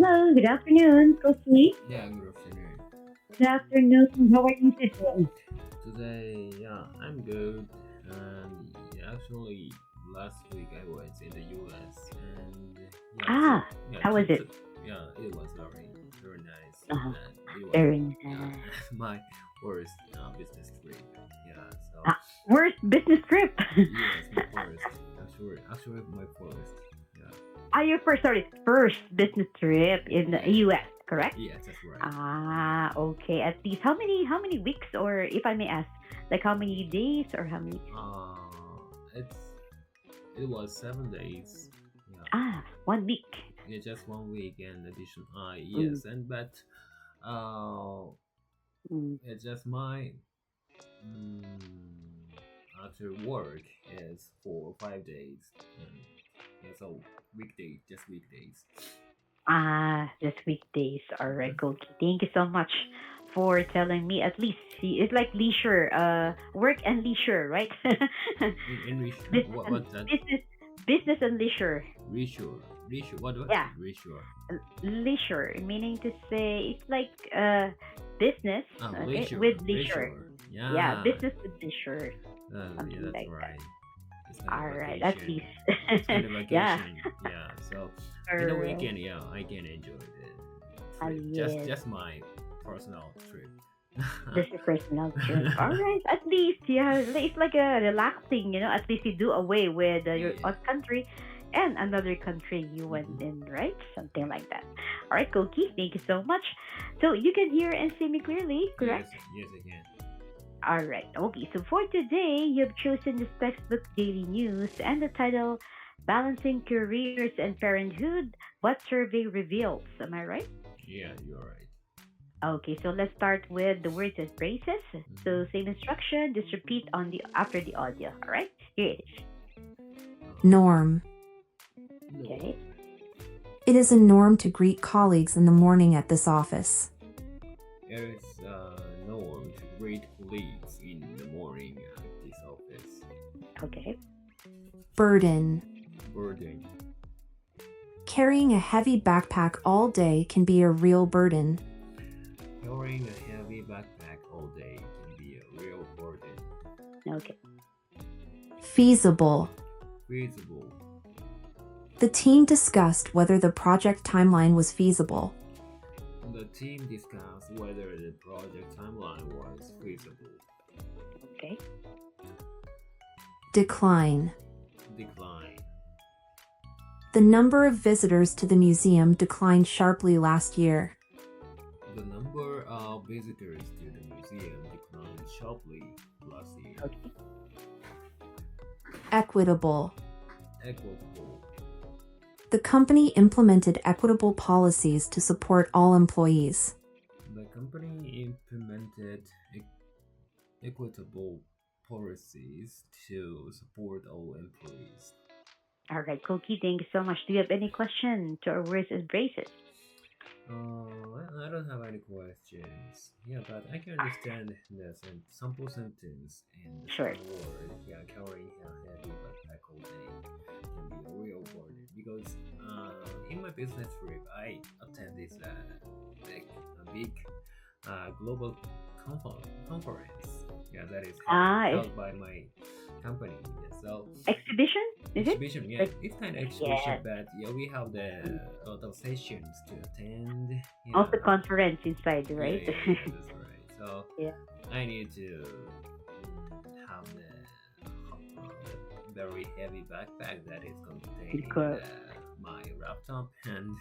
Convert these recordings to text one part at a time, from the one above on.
Hello, good afternoon, Kosi. Yeah, good afternoon. Good afternoon. How are you today? Today, I'm good. Actually, last week I was in the US, and Ah, how was it? it was very nice, Uh, and it was very yeah nice. my first business trip. Yeah, so Ah, worst business trip. yes, my first. Actually, my first. Yeah, Your first, sorry, first business trip in the yeah, US, correct? yeah. That's right. Okay. At least how many weeks, or if I may ask, like how many days or how many? It's it was 7 days. Yeah, 1 week. yeah, just 1 week in addition. Mm, Yes, and but uh, mm. it's just my mm, after work is for 5 days. And, yeah, so just weekdays. Just weekdays. All right, Mhm. okay. Thank you so much for telling me. At least it's like leisure, work and leisure, right? In Rishur, business what and what's that? business, business and leisure. Rishur, what's Yeah, that? Rishur. leisure, meaning to say it's like business, okay, with leisure. Leisure. Yeah, Yeah, business with leisure, yeah, something that's like that. right. It's like All a right, at vacation. least. It's kind of Yeah. vacation. Yeah. So All in the right. weekend, yeah, I can enjoy the trip. Yes. Just my personal trip. This is personal trip. All right, at least yeah, it's like a relaxing. At least you do away with your Yeah. own country and another country you went Hmm. in, right? Something like that. All right, Koki, thank you so much. So you can hear and see me clearly, correct? Yes, I can. All right. Okay. So for today, you've chosen this textbook daily news and the title "Balancing Careers and Parenthood: What Survey Reveals." Am I right? Yeah, you're right. Okay, so let's start with the words and phrases. So Hmm. same instruction, just repeat on the after the audio. All right, here it is. Norm. No, Okay. It is a norm to greet colleagues in the morning at this office. it is norm to greet colleagues in the morning at this office. Okay. Burden. Burden. Carrying a heavy backpack all day can be a real burden. Carrying a heavy backpack all day can be a real burden. Okay. Feasible. Feasible. The team discussed whether the project timeline was feasible. The team discussed whether the project timeline was feasible. Okay. Decline. Decline. The number of visitors to the museum declined sharply last year. The number of visitors to the museum declined sharply last year. Okay. Equitable. Equitable. The company implemented equitable policies to support all employees. The company implemented equitable policies to support all employees. All right, Koki. Thank you so much. Do you have any question to our words and phrases? I don't have any questions. Yeah, but I can understand the sample sentence in the Sure. second word. Yeah, carrying a heavy backpack all day can be a real burden because in my business trip, I attended a big global conference. Yeah, that is Is held by my company. Yeah, so exhibition? Is it exhibition, yeah, like it's kind of exhibition, yes? but yeah, we have the a lot of sessions to attend. Yeah, Also conference inside, yeah, right? yeah, yeah, that's right. So Yeah. I need to have the very heavy backpack that is containing Cor- my laptop and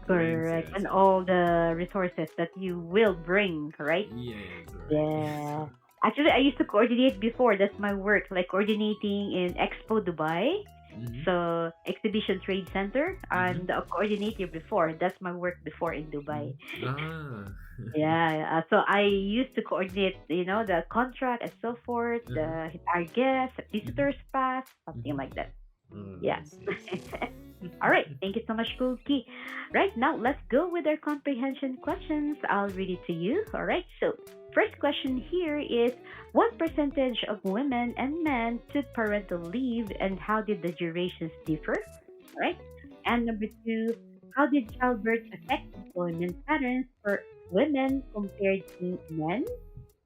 drinks. Correct. And all the resources that you will bring, right? Yeah, yeah, that's right. Yeah. So, Actually, I used to coordinate before. That's my work, like coordinating in Expo Dubai. mhm, So, Exhibition Trade Center. I'm mhm, the coordinator before. That's my work before in mhm. Dubai. Ah, Yeah. So, I used to coordinate, the contract and so forth, uh-huh, our guests, mhm, visitors pass, something mhm. like that. Oh, Yeah. I see, I see. All right. Thank you so much, Cookie. Right now, let's go with our comprehension questions. I'll read it to you. All right. So, first question here is what percentage of women and men took parental leave and how did the durations differ? All right. And number two, how did childbirth affect employment patterns for women compared to men?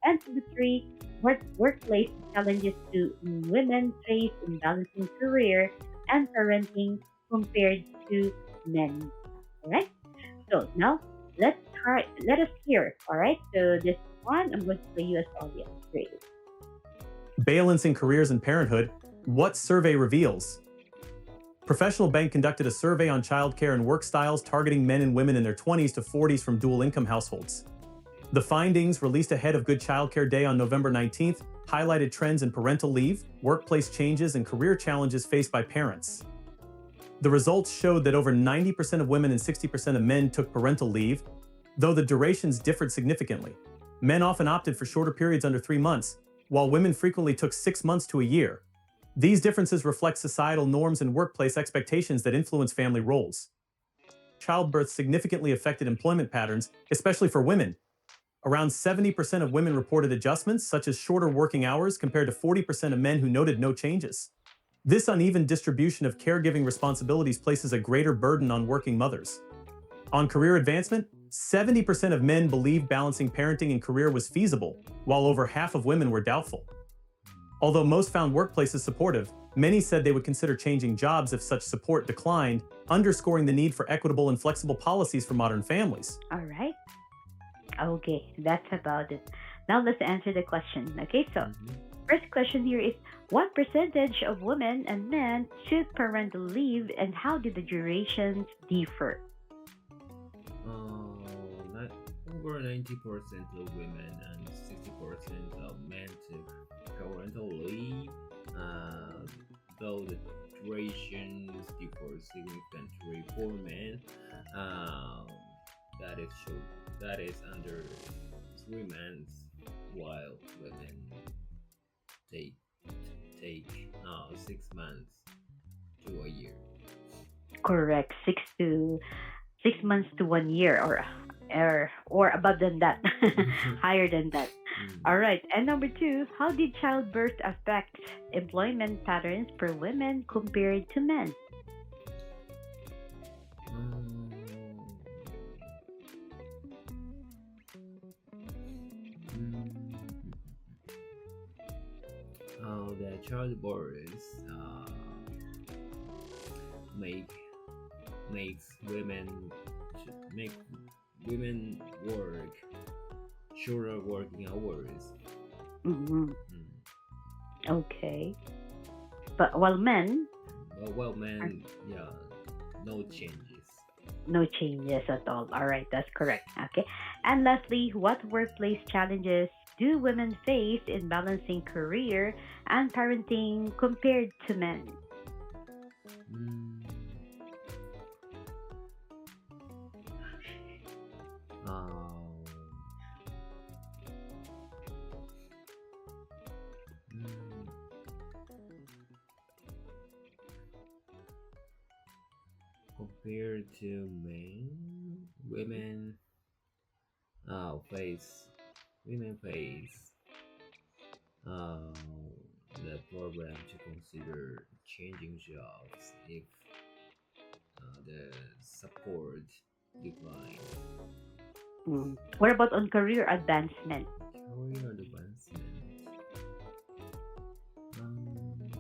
And number three, what workplace challenges do women face in balancing career and parenting compared to men? All right. So now let's try. Let us hear. All right. So this one, I'm going to play you as audio. Great. Balancing careers and parenthood, what survey reveals? Professional Bank conducted a survey on childcare and work styles targeting men and women in their 20s to 40s from dual income households. The findings, released ahead of Good Childcare Day on November 19th, highlighted trends in parental leave, workplace changes, and career challenges faced by parents. The results showed that over 90% of women and 60% of men took parental leave, though the durations differed significantly. Men often opted for shorter periods under 3 months, while women frequently took 6 months to a year. These differences reflect societal norms and workplace expectations that influence family roles. Childbirth significantly affected employment patterns, especially for women. Around 70% of women reported adjustments, such as shorter working hours, compared to 40% of men who noted no changes. This uneven distribution of caregiving responsibilities places a greater burden on working mothers. On career advancement, 70% of men believed balancing parenting and career was feasible, while over half of women were doubtful. Although most found workplaces supportive, many said they would consider changing jobs if such support declined, underscoring the need for equitable and flexible policies for modern families. All right. Okay, that's about it. Now let's answer the question. Okay, so first question here is what percentage of women and men took parental leave and how did the durations differ? Not over 90% of women and 60% of men took parental leave, though the durations differ significantly for men. That is under 3 months, while women take 6 months to a year. Correct. 6 months to 1 year, or above than that, higher than that. All right. And number two, how did childbirth affect employment patterns for women compared to men? The childbirth make makes make women work shorter working hours. Hmm. Mm. Okay. But while men, Well, are man, yeah, no changes. no changes at all. All right, that's correct. Okay. And lastly, what workplace challenges do women face in balancing career and parenting compared to men? Mm. Um, mm, Compared to men, uh, face women face uh, the program to consider changing jobs if the support decline. What about on career advancement? Career advancement. Um,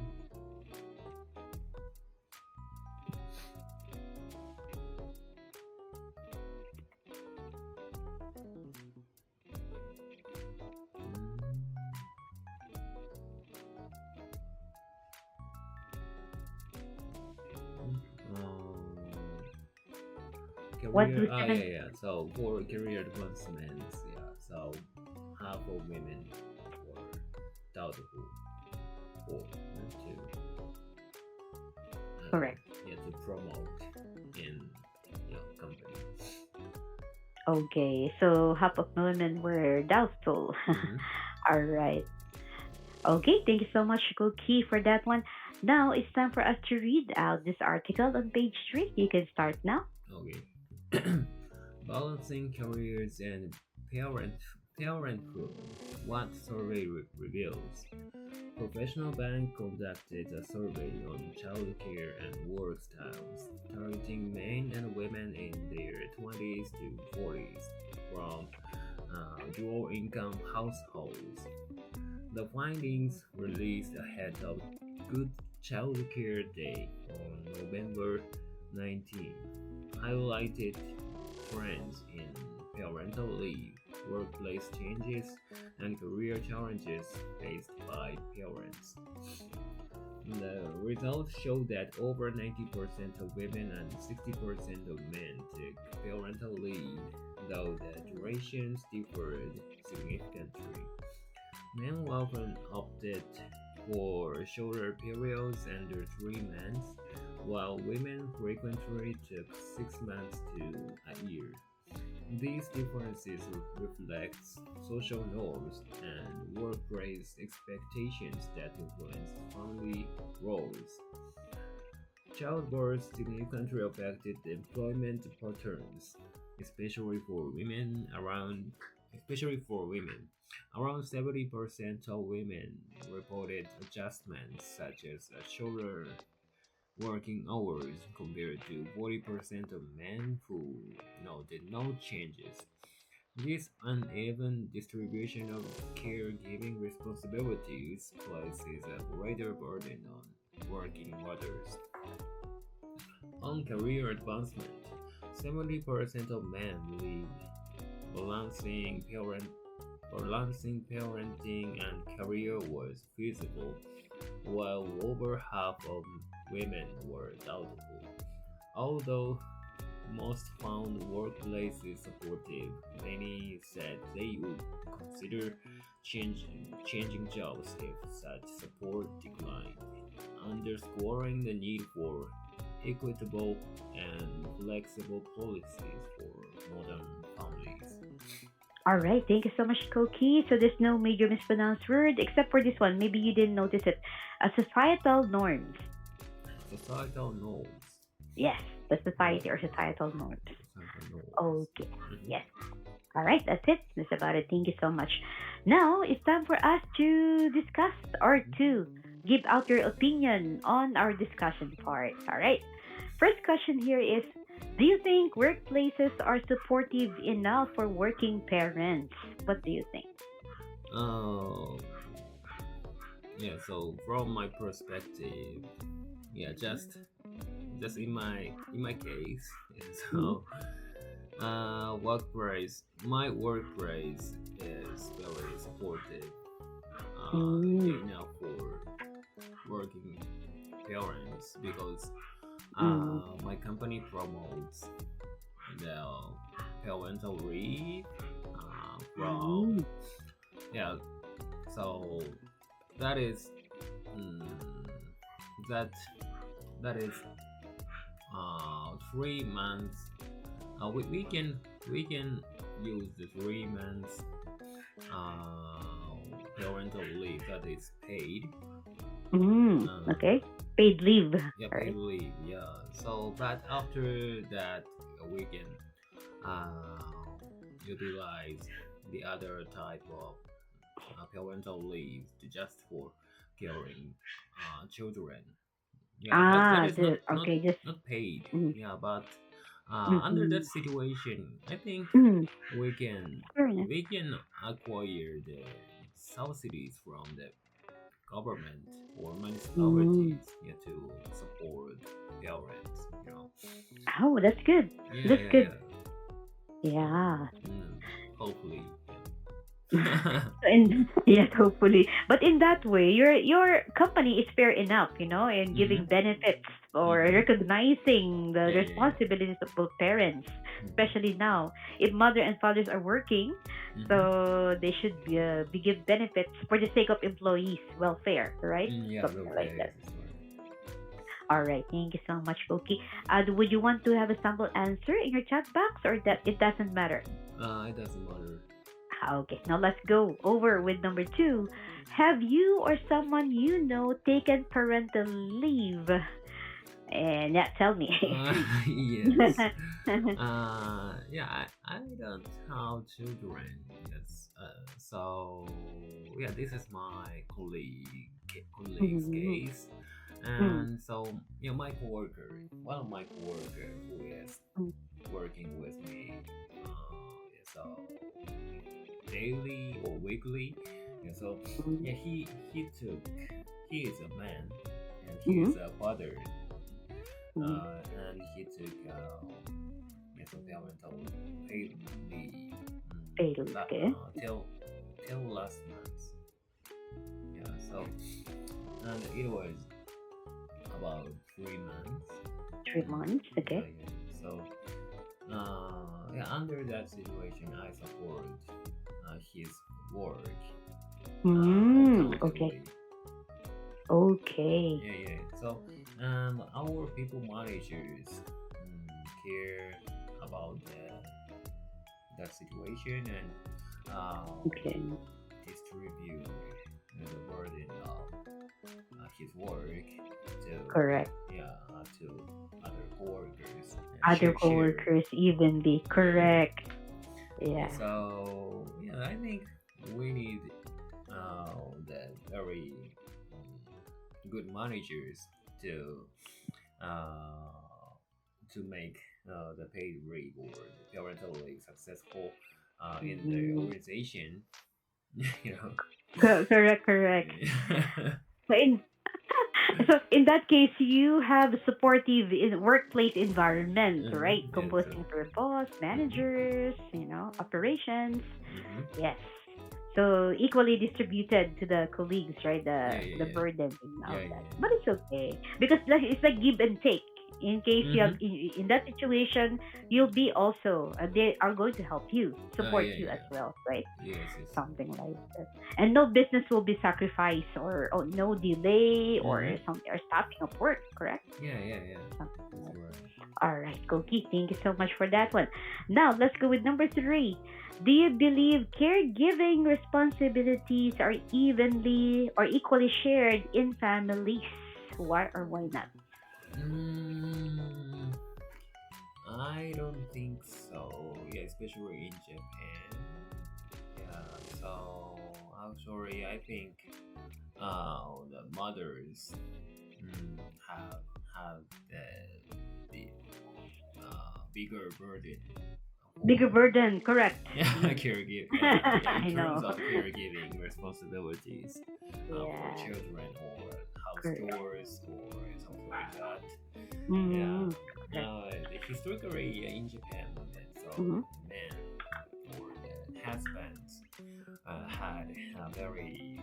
um, What Career, do seven? yeah, yeah. So for career advancements, yeah. So half of women were doubtful for to Correct. yeah, to promote in company. Okay, so half of women were doubtful. Mm-hmm. All right. Okay, thank you so much, Cookie, for that one. Now it's time for us to read out this article on page three. You can start now. Okay. Balancing careers and parent Parenthood. What survey reveals? Professional Bank conducted a survey on childcare and work styles, targeting men and women in their 20s to 40s from dual income households. The findings, released ahead of Good Childcare Day on November 19, highlighted trends in parental leave, workplace changes, and career challenges faced by parents. The results show that over 90% of women and 60% of men took parental leave, though the durations differed significantly. Men often opted for shorter periods under 3 months, while women frequently took 6 months to a year. These differences reflect social norms and workplace expectations that influence family roles. Childbirth significantly affected employment patterns, especially for women around especially for women. Around 70% of women reported adjustments such as shorter working hours compared to 40% of men who noted no changes. This uneven distribution of caregiving responsibilities places a greater burden on working mothers. On career advancement, 70% of men believe balancing parent balancing parenting and career was feasible, while over half of women were doubtful. Although most found workplaces supportive, many said they would consider changing jobs if such support declined, underscoring the need for equitable and flexible policies for modern families. All right, thank you so much, Koki. So there's no major mispronounced word except for this one. Maybe you didn't notice it. Societal norms. Societal norms. Yes, the society or societal norms. Societal norms. Okay. Mhm. Yes. All right, that's it. That's about it. Thank you so much. Now it's time for us to discuss or to give out your opinion on our discussion part. All right. First question here is: do you think workplaces are supportive enough for working parents? What do you think? Oh, yeah. So from my perspective, yeah, just in my case, Mm-hmm. so workplace, my workplace is very supportive, Mm-hmm. enough for working parents because Mm-hmm. my company promotes the parental leave from, Mm-hmm. yeah, so that is mm, that that is 3 months. We can use the 3 months parental leave that is paid. Mm-hmm. Uh, Okay. Paid leave. yeah, All paid right. leave. Yeah. So, but after that, we can uh, utilize the other type of parental leave to just for caring children. Yeah, that Ah, is not the not okay, just not paid. mm, Yeah, but under mm-hmm. that situation, I think Mm, we can fair enough. we can acquire the subsidies from the government or Mm. municipalities, yeah, to support parents. Oh, that's good. Yeah, That's yeah, good. yeah. So Yeah. hopefully, yeah. So in yes, hopefully. But in that way, your company is fair enough, in giving Mm-hmm. benefits or Mm-hmm. recognizing the Yeah, yeah, yeah. responsibilities of both parents, Mm-hmm. especially now. If mother and fathers are working, Mm-hmm. so they should be give benefits for the sake of employees' welfare, right? Yeah, Something well, like yeah, that. yes, that's right. All right, thank you so much, Koki. Would you want to have a sample answer in your chat box, or that it doesn't matter? It doesn't matter. Okay, now let's go over with number two. Have you or someone you know taken parental leave? And yeah, tell me. Yes. Yeah, I don't have children. Yes. So yeah, this is my colleague's Mhm. case, Mm, and so yeah, my coworker, one of my coworker who is mm, working with me, yeah, so daily or weekly. Yeah, so mm, yeah, he is a man, and he mm, is a father, mm. and he took yes, a parental paid leave Fatal, okay. till last month. Yeah, so and it was about 3 months. 3 months, Yeah, okay. yeah. So yeah, under that situation, I support his work Okay. alternatively. Okay. Yeah, yeah. So our people managers care about that situation and Okay. distribute the burden of his work to Correct. to other coworkers and Other share. coworkers evenly. Yeah, yeah. Correct. Yeah, Yeah. so yeah, I think we need the very good managers to make the paid leave or the parental leave successful in the Mhm. organization. You know. Correct, correct. So in so in that case, you have supportive in workplace environment, right? Yeah, so. Composing for boss, Mhm, managers, operations. mhm. Yes. So equally distributed to the colleagues, right? Yeah, The yeah, burden and yeah, all yeah, that. yeah. But it's okay because it's like give and take. In case you have Mhm. in that situation, you'll be also they are going to help you, support Yeah, you as yeah. well, right? Yes, yes. Something like that. And no business will be sacrificed or no delay or Mhm. something or stopping of work, correct? Yeah, yeah, yeah. Something That's like right. all right, Koki, thank you so much for that one. Now let's go with number three. Do you believe caregiving responsibilities are evenly or equally shared in families? Why or why not? Mm, I don't think so. Yeah, especially in Japan. Yeah, so actually, I think the mothers have the bigger burden Bigger for burden, correct. Mm. yeah, in I terms know. of caregiving responsibilities for Yeah, children or house correct. chores or something like that. Yeah. Mm, correct. Historically in Japan, so Mm-hmm. men or the husbands had a very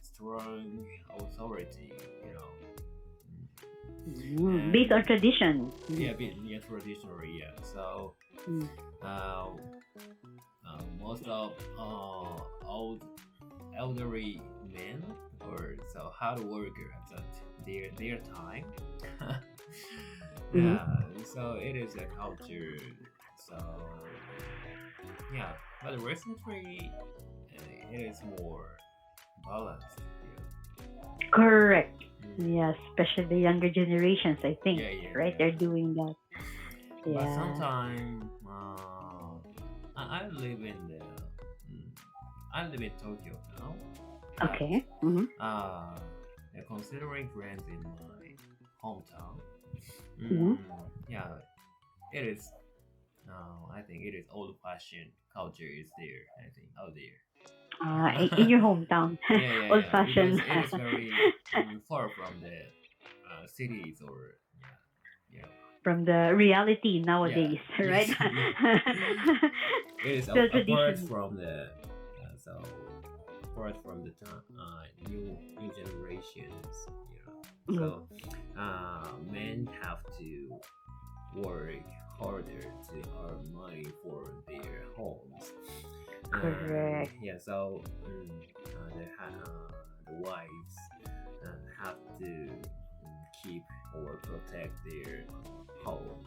strong authority, you know. Mm, based on And tradition. yeah, yeah, traditionally, yeah. So Mm, uh, most of elderly men or so hard worker at that their time. mm-hmm. Yeah, so it is a culture. So yeah, but recently it is more balanced. Correct. Mm. Yeah, especially the younger generations, I think, Yeah, yeah, right? They're yeah. doing that. But Yeah. sometimes I live in I live in Tokyo now, but Okay. Mm-hmm. uh, considering friends in my hometown, Mm-hmm. yeah, it is. I think it is old-fashioned culture is there. I think out In there. your hometown, Yeah, yeah, old yeah. Because fashioned. it is very far from the cities or yeah, From the reality yeah, nowadays, right? yes. It is So apart tradition. from the so apart from the new generations, you know. Mm, So men have to work harder to earn money for their homes, and correct. yeah, so the wives have to keep or protect their home.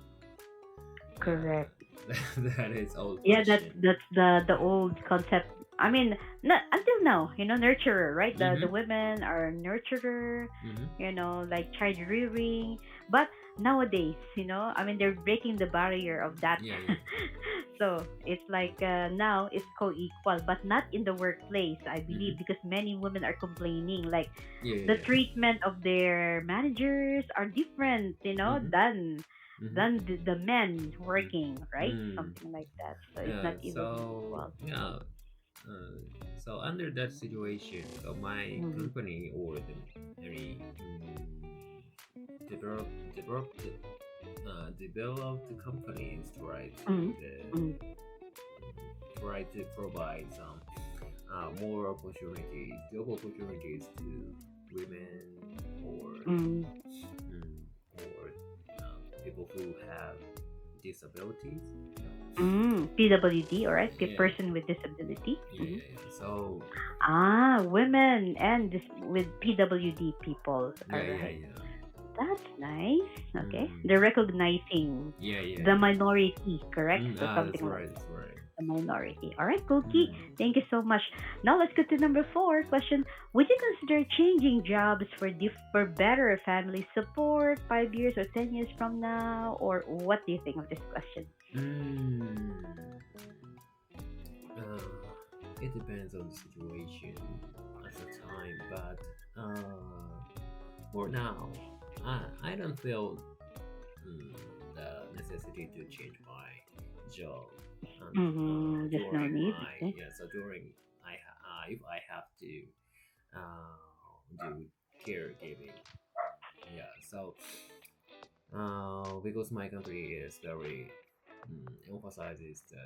Correct. Yeah, that is old Yeah, fashioned. that's the old concept. I mean, not until now, nurturer, right? The Mm-hmm. women are nurturer, Mm-hmm. like child rearing. But nowadays, I mean, they're breaking the barrier of that. Yeah, yeah. So it's like now it's co-equal, but not in the workplace, I believe, Mm-hmm. because many women are complaining like Yeah, the yeah, treatment of their managers are different, yeah. Mm-hmm. than Mm-hmm. the men working, right? Mm. Something like that. So it's Yeah, not even so equal. yeah, so under that situation, so my Mm-hmm. company or the any develop develop develop the companies Mm-hmm. try to provide some more opportunities, job opportunities to women or Mm-hmm. or people who have disabilities. PWD, all right, Yeah, person with disability. yeah, yeah, yeah. So Women and with PWD people, all yeah, yeah, right. yeah. That's nice. Okay, Mm, they're recognizing yeah, yeah, the yeah. minority, correct? So That's something like right, that's right. the minority. All right, Cookie. Mm. Thank you so much. Now let's go to number four question. Would you consider changing jobs for better family support 5 years or 10 years from now, or what do you think of this question? Mm. Uh, it depends on the situation at the time, but for now, I don't feel mm, the necessity to change my job and There's no during need. my Okay. yeah so during if I have to do caregiving, yeah, so because my country is very emphasizes the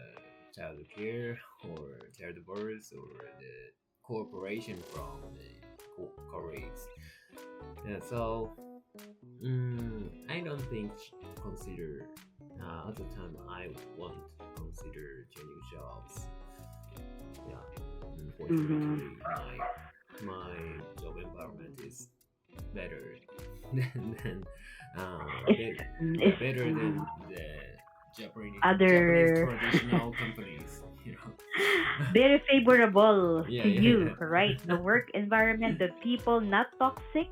child care or child birth or the cooperation from the colleagues, yeah, so I don't think consider at the time I won't consider changing jobs. Yeah, Mm-hmm. unfortunately, my job environment is better than It's, yeah, it's better than the Japanese other traditional companies. You know. very favorable Yeah, to yeah, you, right? The work environment, the people not toxic,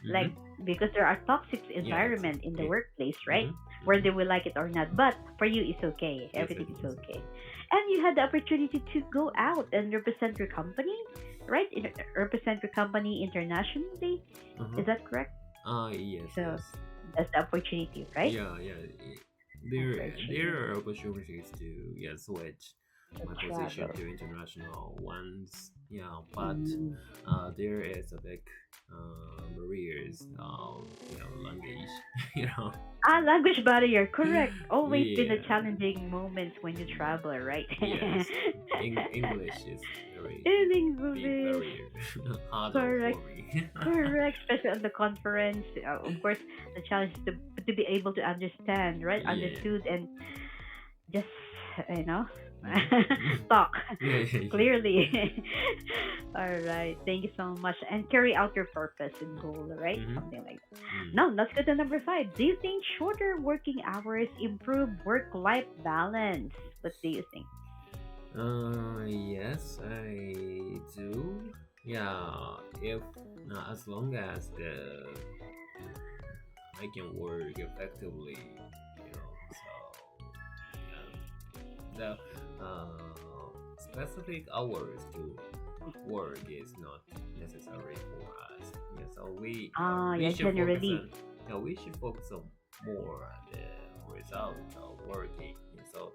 yeah. like because there are toxic Yeah, that's environment in the it. workplace, right? Where Mm-hmm. they will like it or not, but for you it's okay. It's Everything okay, is it's okay, okay. and you had the opportunity to go out and represent your company, right? Represent your company internationally. Uh-huh. Is that correct? Yes, So yes. that's the opportunity, right? Yeah, yeah. There Opportunity are opportunities to switch to my position travel. to international ones. Yeah, but Mm. there is a big barriers of language. you know. Language barrier, correct. Always been a Yeah. challenging moments when you travel, right? Yes. English is very In big English, barrier. Hurdle correct, for me. correct. Especially on the conference, of course, the challenge is to be able to understand, right? Yeah. Understood and just you know Mm-hmm. talk Yeah, yeah, yeah. clearly. All right, thank you so much, and carry out your purpose and goal, right? Mm-hmm. Something like that. Mm. Now let's go to number five. Do you think shorter working hours improve work-life balance? What do you think? Yes, I do. Yeah, if as long as the I can work effectively, so the specific hours to work is not necessary for us. Yeah, so we Yeah, should focus generally. on we should focus on more on the result of working. Yeah, so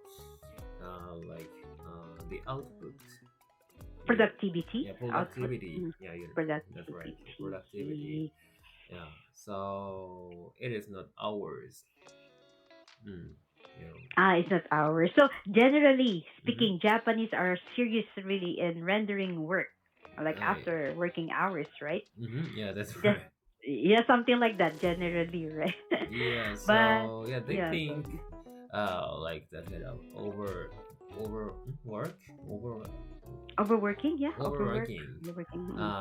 like the output. Yeah, Productivity, yeah, output, productivity. Yeah, that's right. Productivity. productivity. Yeah, so it is not hours. Mm, you know. It's not ours. So generally Mm-hmm. speaking, Japanese are serious really in rendering work, like I after working hours, right? Yeah, that's Just right. yeah, something like that generally, right? Yeah, But so yeah, they yeah, think like that kind of over work over overworking, yeah, overwork, overworking overworking.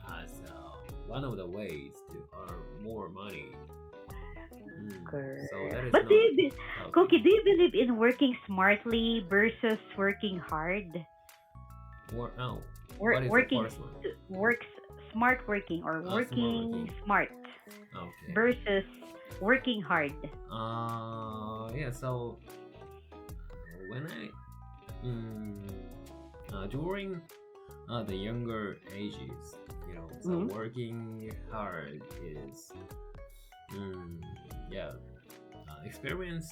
as one of the ways to earn more money. So that Correct. is But not Cookie, healthy. do you believe in working smartly versus working hard? Oh, Work, what is the working first one? works smart working or Smart working working. smart Okay. versus working hard? Yeah. So when during the younger ages, so Mm-hmm. working hard is, mm, yeah, experience.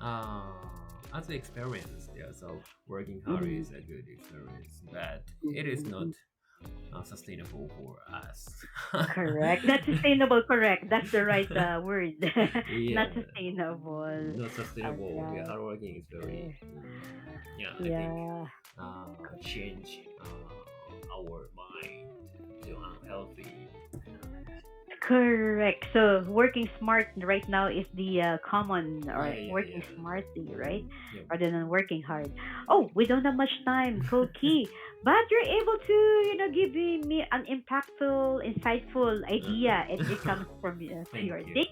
Uh, as an experience, yeah. So working hard Mm-hmm. is a good experience, but it is not Mm-hmm. sustainable for us. Correct. Not sustainable. Correct. That's the right word. Not Yeah, sustainable. not All sustainable. Yeah, right. hard working is very, yeah, I think, Yeah. change our mind to unhealthy. Correct. So working smart right now is the common, Yeah, or yeah, working yeah. smartly, right? Yep. Rather than working hard. Oh, we don't have much time, Koki, but you're able to, give me an impactful, insightful idea, and it comes from Thank your you. take.